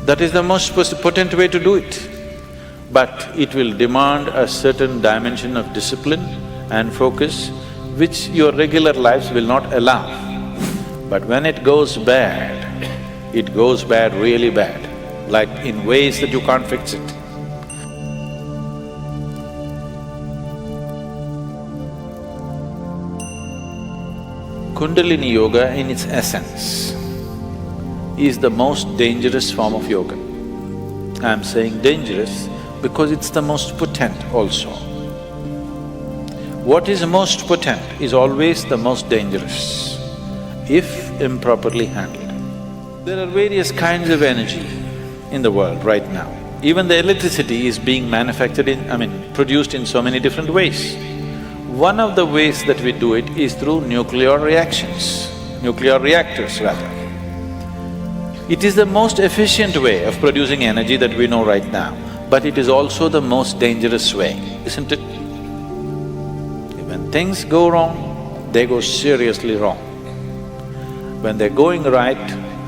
That is the most potent way to do it. But it will demand a certain dimension of discipline and focus which your regular lives will not allow. But when it goes bad really bad, like in ways that you can't fix it. Kundalini yoga in its essence is the most dangerous form of yoga. I'm saying dangerous because it's the most potent also. What is most potent is always the most dangerous, if improperly handled. There are various kinds of energy in the world right now. Even the electricity is being produced in so many different ways. One of the ways that we do it is through nuclear reactions, nuclear reactors rather. It is the most efficient way of producing energy that we know right now, but it is also the most dangerous way, isn't it? When things go wrong, they go seriously wrong. When they're going right,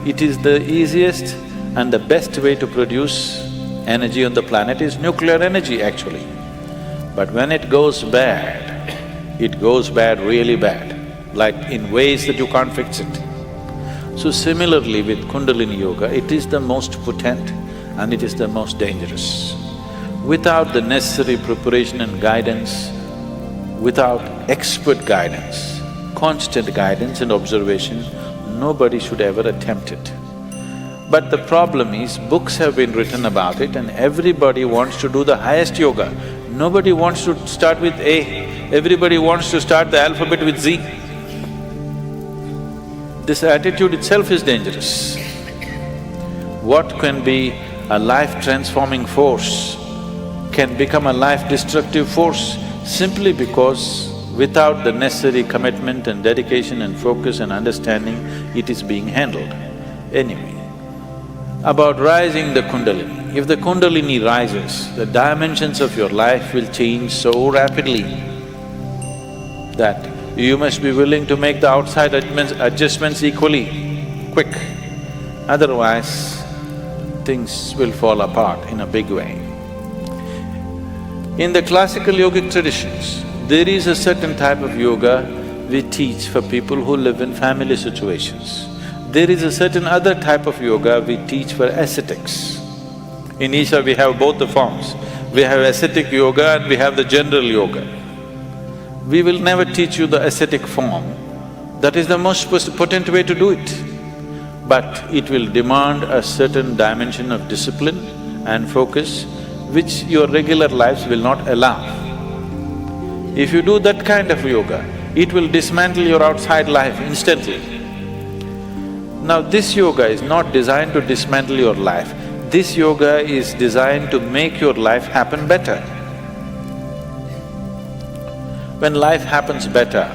it is the easiest and the best way to produce energy on the planet is nuclear energy actually. But when it goes bad really bad, like in ways that you can't fix it. So similarly with Kundalini yoga, it is the most potent and it is the most dangerous. Without the necessary preparation and guidance, without expert guidance, constant guidance and observation, nobody should ever attempt it. But the problem is, books have been written about it and everybody wants to do the highest yoga. Nobody wants to start with A, everybody wants to start the alphabet with Z. This attitude itself is dangerous. What can be a life-transforming force can become a life-destructive force simply because without the necessary commitment and dedication and focus and understanding, it is being handled. Anyway, about rising the Kundalini. If the Kundalini rises, the dimensions of your life will change so rapidly that you must be willing to make the outside adjustments equally quick. Otherwise, things will fall apart in a big way. In the classical yogic traditions, there is a certain type of yoga we teach for people who live in family situations. There is a certain other type of yoga we teach for ascetics. In Isha we have both the forms. We have ascetic yoga and we have the general yoga. We will never teach you the ascetic form. That is the most potent way to do it. But it will demand a certain dimension of discipline and focus which your regular lives will not allow. If you do that kind of yoga, it will dismantle your outside life instantly. Now this yoga is not designed to dismantle your life, this yoga is designed to make your life happen better. When life happens better,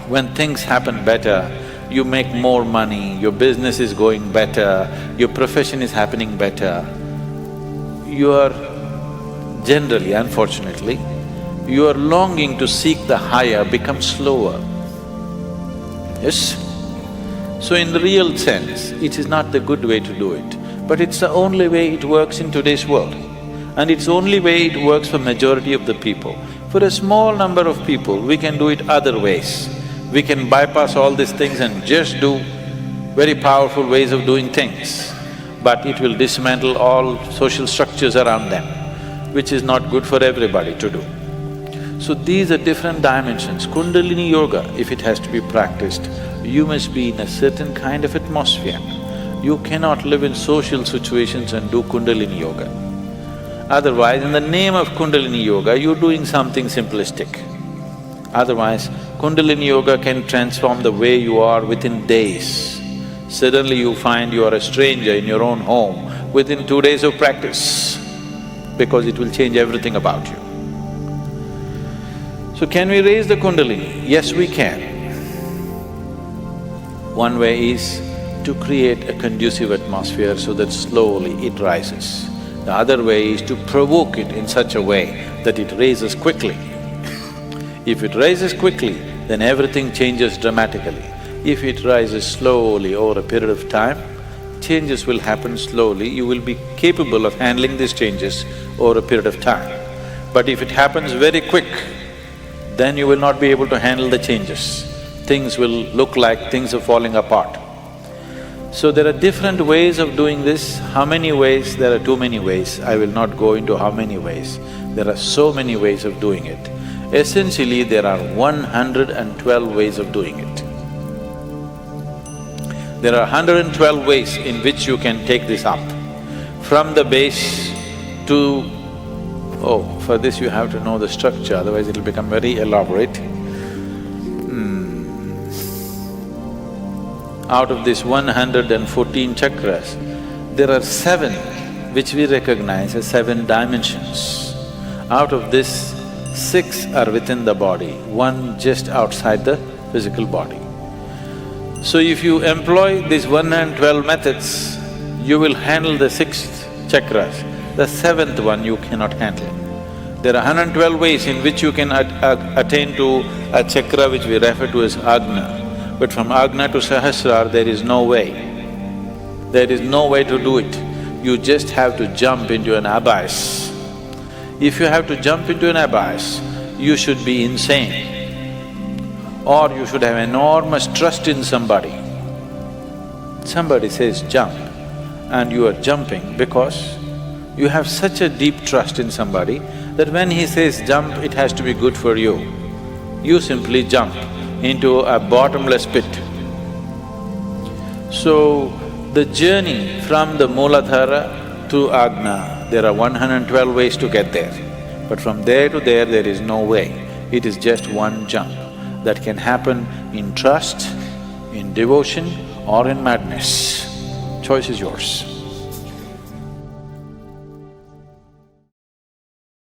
when things happen better, you make more money, your business is going better, your profession is happening better, your generally, unfortunately, your longing to seek the higher becomes slower. Yes? So in the real sense, it is not the good way to do it, but it's the only way it works in today's world. And it's the only way it works for majority of the people. For a small number of people, we can do it other ways. We can bypass all these things and just do very powerful ways of doing things. But it will dismantle all social structures around them, which is not good for everybody to do. So these are different dimensions. Kundalini yoga, if it has to be practiced, you must be in a certain kind of atmosphere. You cannot live in social situations and do Kundalini yoga. Otherwise, in the name of Kundalini yoga, you're doing something simplistic. Otherwise, Kundalini yoga can transform the way you are within days. Suddenly you find you are a stranger in your own home within 2 days of practice, because it will change everything about you. So can we raise the Kundalini? Yes, we can. One way is to create a conducive atmosphere so that slowly it rises. The other way is to provoke it in such a way that it raises quickly. If it rises quickly, then everything changes dramatically. If it rises slowly over a period of time, changes will happen slowly, you will be capable of handling these changes over a period of time. But if it happens very quick, then you will not be able to handle the changes. Things will look like things are falling apart. So there are different ways of doing this. How many ways? There are too many ways. I will not go into how many ways. There are so many ways of doing it. Essentially, there are 112 ways of doing it. There are 112 ways in which you can take this up. From the base to… for this you have to know the structure, otherwise it'll become very elaborate. Out of these 114 chakras, there are 7 which we recognize as 7 dimensions. Out of this, 6 are within the body, 1 just outside the physical body. So if you employ these 112 methods, you will handle the 6th chakras. The 7th one you cannot handle. There are 112 ways in which you can attain to a chakra which we refer to as Agna. But from Agna to Sahasrara, there is no way. There is no way to do it. You just have to jump into an abyss. If you have to jump into an abyss, you should be insane. Or you should have enormous trust in somebody. Somebody says jump, and you are jumping because you have such a deep trust in somebody that when he says jump, it has to be good for you. You simply jump into a bottomless pit. So, the journey from the Mooladhara to Agna, there are 112 ways to get there. But from there to there is no way. It is just one jump that can happen in trust, in devotion or in madness. Choice is yours.